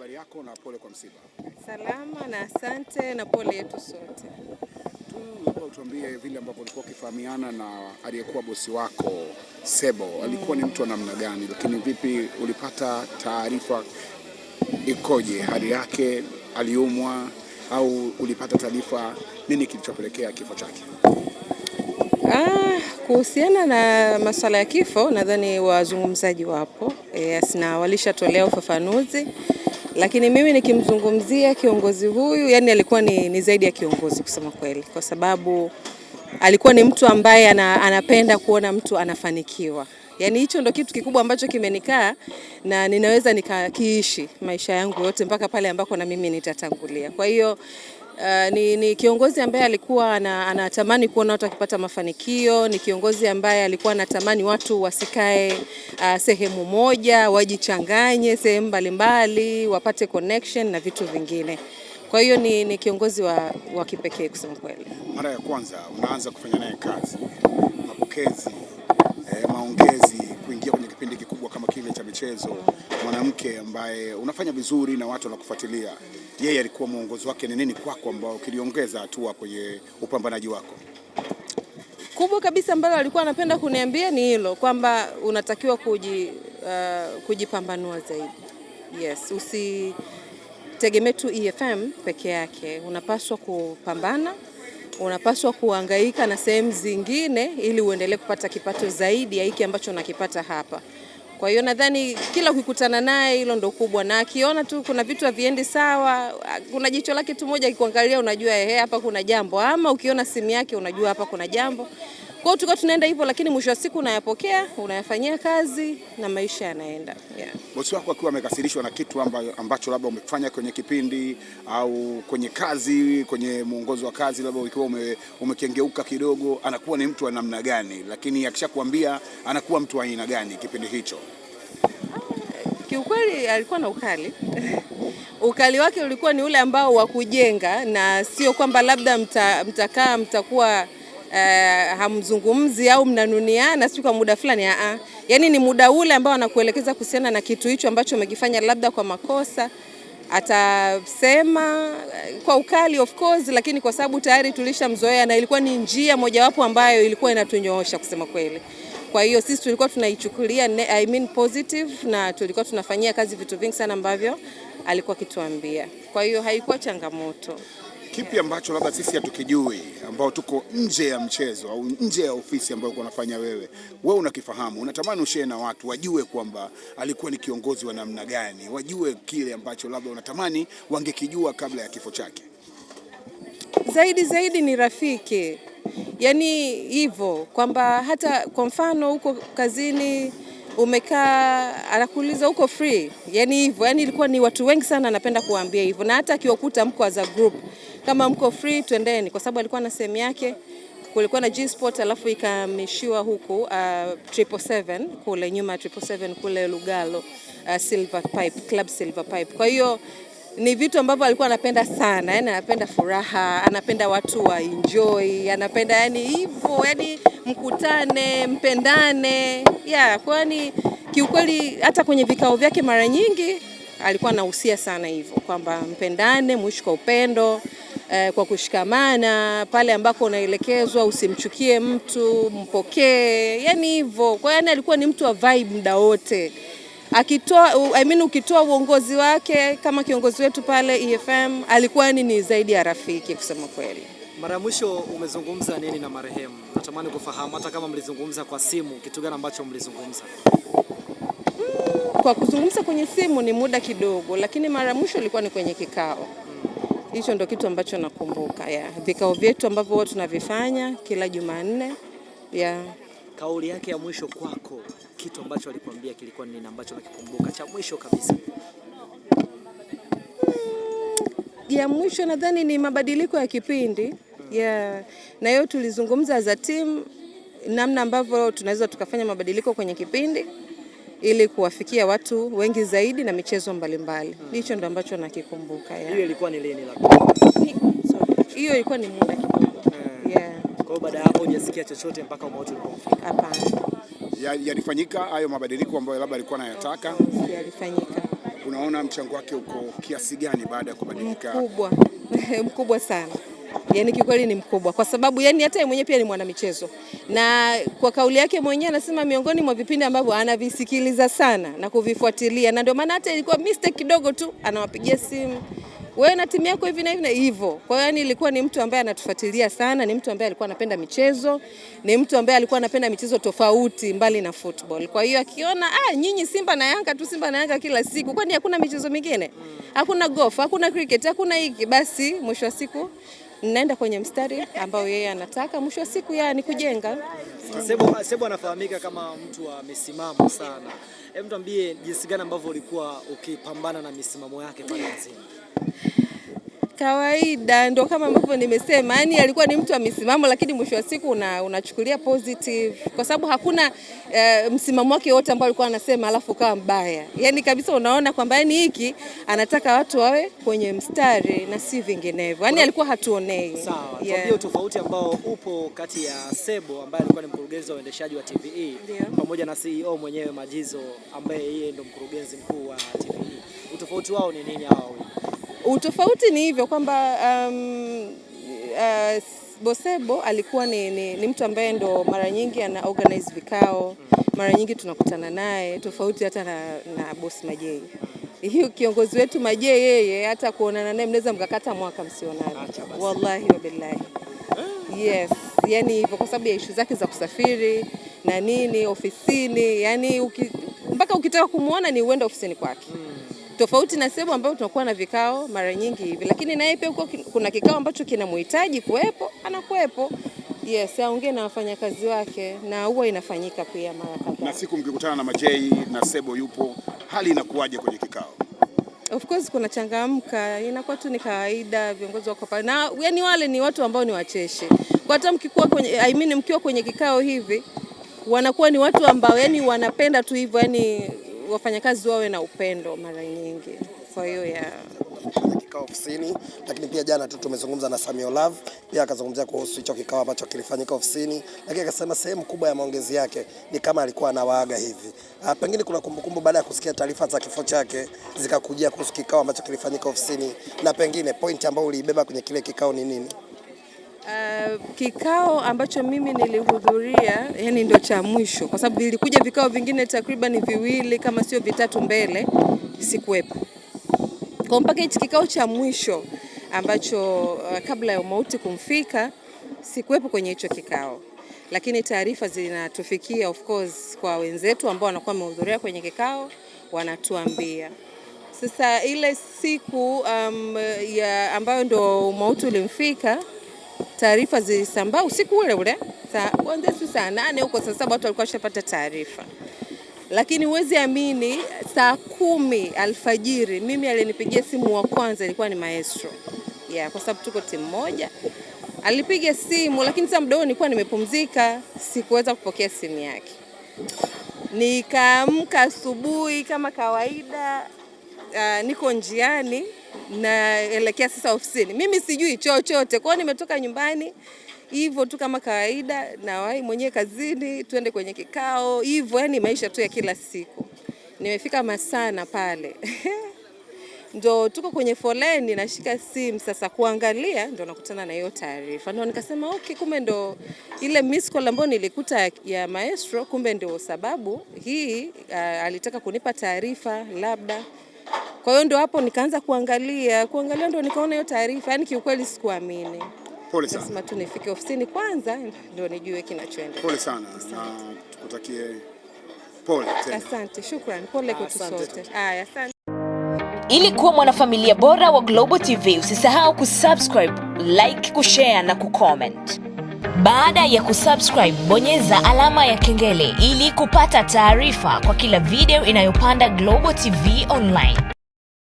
habari yako na pole kwa msiba. Salama na asante na pole yetu sote. Labda utuambie vile ambavyo ulikuwa ukifahamiana na aliyekuwa bosi wako Sebo, alikuwa ni mtu wa namna gani, lakini vipi ulipata taarifa, ikoje hali yake, aliumwa au ulipata taarifa nini kilichopelekea kifo chake? Kuhusiana na masuala ya kifo nadhani wazungumzaji wapo, na walishatolea ufafanuzi, lakini mimi nikimzungumzia kiongozi huyu, yani alikuwa ni zaidi ya kiongozi kusema kweli, kwa sababu alikuwa ni mtu ambaye anapenda kuona mtu anafanikiwa. Yani hicho ndo kitu kikubwa ambacho kimenikaa na ninaweza nikakiishi maisha yangu yote mpaka pale ambako na mimi nitatangulia. Kwa hiyo ni kiongozi ambaye alikuwa anatamani kuona watu wakipata mafanikio, ni kiongozi ambaye alikuwa anatamani watu wasikae sehemu moja, wajichanganye sehemu mbalimbali, wapate connection na vitu vingine. Kwa hiyo ni kiongozi wa kipekee kusema kweli. Mara ya kwanza unaanza kufanya naye kazi, mapokezi, maongezi, kuingia kwenye kipindi kikubwa kama kile cha michezo, mwanamke ambaye unafanya vizuri na watu wanakufuatilia, yeye alikuwa muongozo wake ni nini kwako ambao kiliongeza hatua kwenye upambanaji wako? Kubwa kabisa ambalo alikuwa anapenda kuniambia ni hilo, kwamba unatakiwa kujipambanua zaidi. Yes, usitegemee tu EFM peke yake, unapaswa kupambana, unapaswa kuhangaika na sehemu zingine ili uendelee kupata kipato zaidi ya hiki ambacho unakipata hapa. Kwa hiyo nadhani kila ukikutana naye hilo ndo kubwa, na akiona tu kuna vitu haviendi sawa, kuna jicho lake tu moja akikuangalia unajua hapa kuna jambo, ama ukiona simu yake unajua hapa kuna jambo. Kwa hiyo tulikuwa tunaenda hivyo, lakini mwisho wa siku unayapokea, unayafanyia kazi na maisha yanaenda. Yeah. Bosi wako akiwa amekasirishwa na kitu ambacho labda umefanya kwenye kipindi au kwenye kazi, kwenye muongozo wa kazi, labda ukiwa umekengeuka kidogo, anakuwa ni mtu wa namna gani? Lakini akishakwambia anakuwa mtu wa aina gani kipindi hicho? Kiukweli alikuwa na ukali. Ukali wake ulikuwa ni ule ambao wa kujenga, na sio kwamba labda mtakuwa hamzungumzi au mnanuniana siku kwa muda fulani. Yani ni muda ule ambao anakuelekeza kuhusiana na kitu hicho ambacho umekifanya labda kwa makosa, atasema kwa ukali of course, lakini kwa sababu tayari tulishamzoea na ilikuwa ni njia mojawapo ambayo ilikuwa inatunyoosha kusema kweli. Kwa hiyo sisi tulikuwa tunaichukulia positive, na tulikuwa tunafanyia kazi vitu vingi sana ambavyo alikuwa kituambia. Kwa hiyo haikuwa changamoto. Kipi ambacho labda sisi hatukijui, ambao tuko nje ya mchezo au nje ya ofisi ambayo unafanya wewe unakifahamu, unatamani ushare na watu wajue kwamba alikuwa ni kiongozi wa namna gani, wajue kile ambacho labda unatamani wangekijua kabla ya kifo chake? Zaidi ni rafiki. Yani hivyo kwamba hata kwa mfano huko kazini umekaa anakuuliza uko free, yani hivyo, yani ilikuwa ni watu wengi sana anapenda kuambia hivyo, na hata akiwakuta mko as a group kama mko free twendeni, kwa sababu alikuwa na sehemu yake, kulikuwa na G-Sport alafu ikamishiwa huku 777 kule nyuma, 777 kule Lugalo, Silver Pipe Club Silver Pipe. Kwa hiyo ni vitu ambavyo alikuwa anapenda sana, yani anapenda furaha, anapenda watu wa enjoy, anapenda yani hivyo, yani mkutane, mpendane. Kwani kiukweli hata kwenye vikao vyake mara nyingi alikuwa anahusia sana hivyo, kwamba mpendane, muishi kwa upendo, kwa kushikamana, pale ambako unaelekezwa usimchukie mtu, mpokee, yani hivyo. Kwa hiyo alikuwa ni mtu wa vibe muda wote. Ukitoa uongozi wake kama kiongozi wetu pale EFM, alikuwa ni zaidi ya rafiki kusema kweli. Mara mwisho umezungumza nini na marehemu? Natamani kufahamu, hata kama mlizungumza kwa simu, kitu gani ambacho mlizungumza? Kwa kuzungumza kwenye simu ni muda kidogo, lakini mara mwisho ilikuwa ni kwenye kikao. Hicho ndo kitu ambacho nakumbuka. Vikao vyetu ambavyo tunavifanya kila Jumanne. Kauli yake ya mwisho kwako, kitu ambacho alikwambia kilikuwa nini ambacho nakikumbuka cha mwisho kabisa? Ya mwisho nadhani ni mabadiliko ya kipindi. Na hiyo tulizungumza as a team namna ambavyo tunaweza tukafanya mabadiliko kwenye kipindi ili kuwafikia watu wengi zaidi na michezo mbalimbali. Hicho ndo ambacho nakikumbuka. Hiyo ilikuwa ni lini labda? Hiyo ilikuwa ni muda kidogo. Kwa hiyo baada ya hapo hujasikia chochote mpaka umauti ulipofika? Hapana. Yalifanyika hayo mabadiliko ambayo labda alikuwa anayataka? Yalifanyika. unaona mchango wake uko kiasi gani baada ya kubadilika? Mkubwa. Mkubwa sana. Yani kikweli ni mkubwa kwa sababu yani hata yeye mwenyewe pia ni mwanamichezo, na kwa kauli yake mwenyewe anasema miongoni mwa vipindi ambavyo anavisikiliza sana na kuvifuatilia, na ndio maana hata ilikuwa mistake kidogo tu anawapigia simu, wewe na timu yako hivi na hivi na hivyo. Kwa hiyo yani ilikuwa ni mtu ambaye anatufuatilia sana, ni mtu ambaye alikuwa anapenda michezo, ni mtu ambaye alikuwa anapenda michezo tofauti mbali na football. Kwa hiyo akiona nyinyi Simba na Yanga tu, Simba na Yanga kila siku, kwani hakuna michezo mingine? Hakuna golf, hakuna cricket, hakuna hiki, basi mwisho wa siku naenda kwenye mstari ambao yeye anataka, mwisho wa siku ni kujenga. Sebo anafahamika kama mtu wa misimamo sana. Hebu tuambie jinsi gani ambavyo ulikuwa ukipambana na misimamo yake pale kazini. Kawaida ndo kama ambavyo nimesema, yani alikuwa ni mtu wa misimamo, lakini mwisho wa siku unachukulia positive kwa sababu hakuna msimamo wake wote ambao alikuwa anasema alafu kawa mbaya. Yani kabisa unaona kwamba yani hiki anataka watu wawe kwenye mstari na si vinginevyo. Yani alikuwa hatuonei. Sawa. Tuambie tofauti ambao upo kati ya Sebo ambaye alikuwa ni mkurugenzi wa uendeshaji wa TVE pamoja na CEO mwenyewe Majizo ambaye yeye ndo mkurugenzi mkuu wa TVE. Utofauti wao ni nini hao? Utofauti ni hivyo kwamba Bosebo alikuwa ni mtu ambaye ndo mara nyingi ana organize vikao, mara nyingi tunakutana naye, tofauti hata na boss Majei. Hiyo kiongozi wetu Majei, yeye hata kuonana naye mnaweza mkakata mwaka msionane. Wallahi wa billahi. Yes, yani hivyo kwa sababu ya issue zake za kusafiri na nini ofisini, yani mpaka ukitaka kumuona ni uende ofisini kwake. Tofauti na Sebo ambayo tunakuwa na vikao mara nyingi hivi, lakini naye pia kuna kikao ambacho kinamhitaji kuwepo, anakuwepo. Yes, aongee na wafanyakazi wake na huwa inafanyika pia mara kadhaa. Na siku mkikutana na Majei na Sebo yupo, hali inakuwaje kwenye kikao? Of course kuna changamka, inakuwa tu ni kawaida, viongozi wako pale. Na yani wale ni watu ambao ni wacheshi. Kwa hata mkiwa kwenye kikao hivi, wanakuwa ni watu ambao yani wanapenda tu hivyo, yani wafanyakazi wawe na upendo mara nyingi. Kwa hiyo kikao ofisini, lakini pia jana tu tumezungumza na Samio Love, pia akazungumzia kuhusu hicho kikao ambacho kilifanyika ofisini, lakini akasema sehemu kubwa ya maongezi yake ni kama alikuwa anawaaga hivi. Pengine kuna kumbukumbu baada ya kusikia taarifa za kifo chake zikakujia kuhusu kikao ambacho kilifanyika ofisini, na pengine point ambayo uliibeba kwenye kile kikao ni nini? Kikao ambacho mimi nilihudhuria yani ndio cha mwisho kwa sababu vilikuja vikao vingine takriban viwili kama sio vitatu mbele, sikuwepo. Kwa mpaka hichi kikao cha mwisho ambacho kabla ya mauti kumfika sikuwepo kwenye hicho kikao. Lakini taarifa zinatufikia of course kwa wenzetu ambao wanakuwa wamehudhuria kwenye kikao wanatuambia. Sasa ile siku ambayo ndo mauti ulimfika, taarifa zilisambaa usiku ule kuanzia saa 8 huko saa 7 watu walikuwa washapata taarifa. Lakini huwezi amini saa 10 alfajiri mimi alinipigia simu wa kwanza ilikuwa ni Maestro. Kwa sababu tuko timu moja. Alipiga simu lakini sasa muda huo nilikuwa nimepumzika, sikuweza kupokea simu yake. Nikaamka asubuhi kama kawaida, niko njiani naelekea sasa ofisini. Mimi sijui chochote. Kwa hiyo nimetoka nyumbani hivyo tu kama kawaida, na wahi mwenyewe kazini, tuende kwenye kikao hivyo, yani maisha tu ya kila siku. Nimefika Masana pale. Ndo tuko kwenye foleni, nashika simu sasa kuangalia, ndo nakutana na hiyo taarifa. Ndo nikasema okay, kumbe ndo ile miss call ambayo nilikuta ya Maestro, kumbe ndio sababu hii alitaka kunipa taarifa labda. Kwa hiyo ndo hapo nikaanza kuangalia ndo nikaona hiyo taarifa, yani kiukweli sikuamini. Pole sana. Nasema tu nifike ofisini kwanza ndo nijue kinachoendelea. Pole sana na tukutakie pole tena. Asante, shukrani. Pole kwetu sote. Asante. Ili kuwa mwanafamilia bora wa Global TV, usisahau kusubscribe, like, kushare na kucomment. Baada ya kusubscribe, bonyeza alama ya kengele ili kupata taarifa kwa kila video inayopanda Global TV Online.